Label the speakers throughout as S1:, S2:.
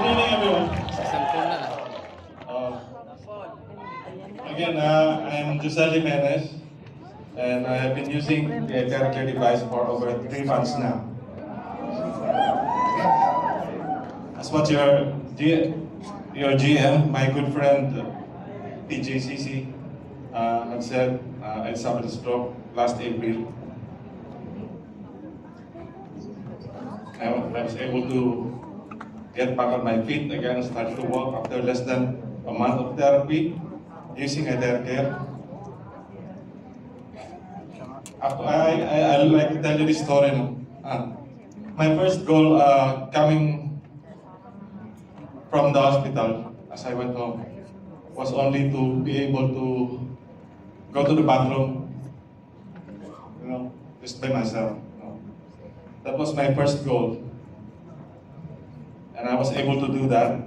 S1: evening, everyone. Again, I'm Giselle Jimenez, and I have been using the TheraCare device for over 3 months now. As what your GM, my good friend PJCC, had said, I suffered a stroke last April. I was able to get back on my feet again, start to walk after less than a month of therapy using a TheraCare. I'd like to tell you this story. My first goal coming from the hospital as I went home was only to be able to go to the bathroom, just by myself. That was my first goal. And I was able to do that.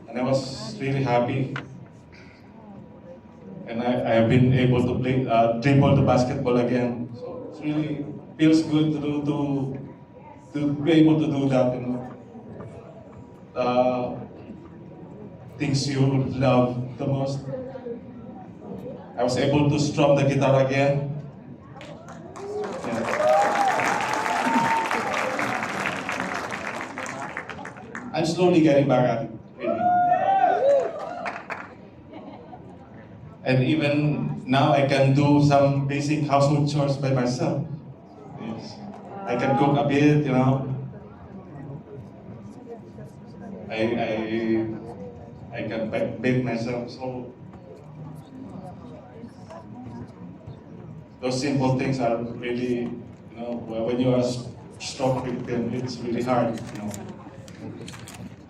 S1: And I was really happy. And I have been able to play dribble the basketball again. So it really feels good to be able to do that, things you love the most. I was able to strum the guitar again. I'm slowly getting back at it, really. And even now I can do some basic household chores by myself. Yes. I can cook a bit, I can bake myself. So those simple things are really, when you are stroke victim, it's really hard,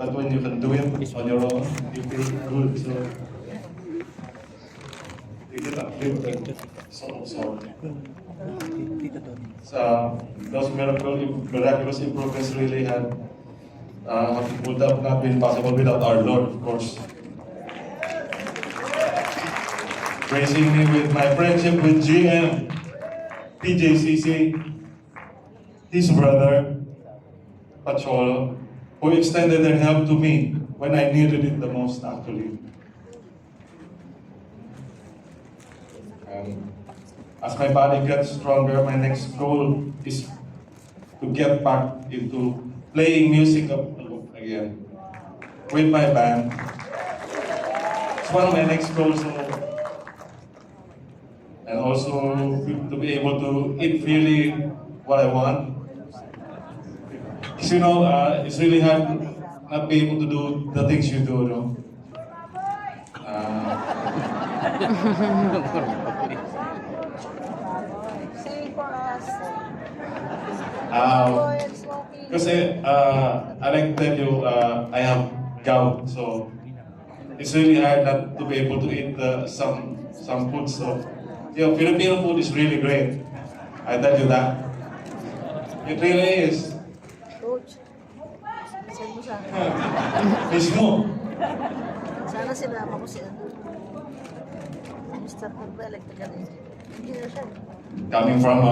S1: But when you can do it on your own, you feel good. So you get uplifted. So those miraculous improvements really would have not been possible without our Lord, of course. Raising me with my friendship with GM, PJCC, his brother, Pacholo, who extended their help to me when I needed it the most, actually. As my body gets stronger, my next goal is to get back into playing music again with my band. It's one of my next goals. And also to be able to eat freely what I want. Because it's really hard not be able to do the things you do,
S2: Sing for us.
S1: Kasi I like to tell you, I have gout, so it's really hard not to be able to eat some food. So, Filipino food is really great. I tell you that. It really is.
S2: Coach, send mo sa akin.
S1: Mismo.
S2: Sana sinama ko si Mr. Purba Electrical Engineer siya.
S1: Coming from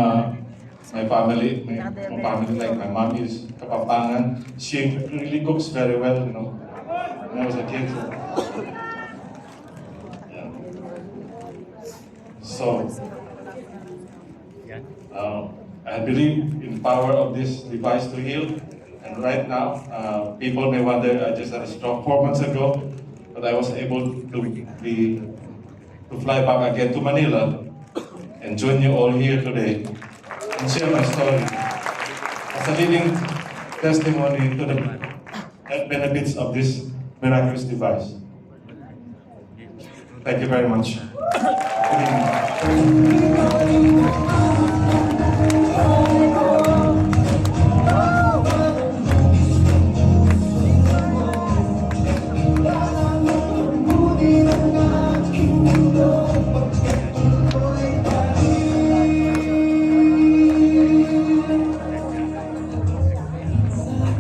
S1: my family like my mom is Kapampangan. She really cooks very well, when I was a kid. So I believe in the power of this device to heal. And right now, people may wonder, I just had a stroke 4 months ago, but I was able to fly back again to Manila and join you all here today and share my story as a living testimony to the benefits of this miraculous device. Thank you very much. Good evening.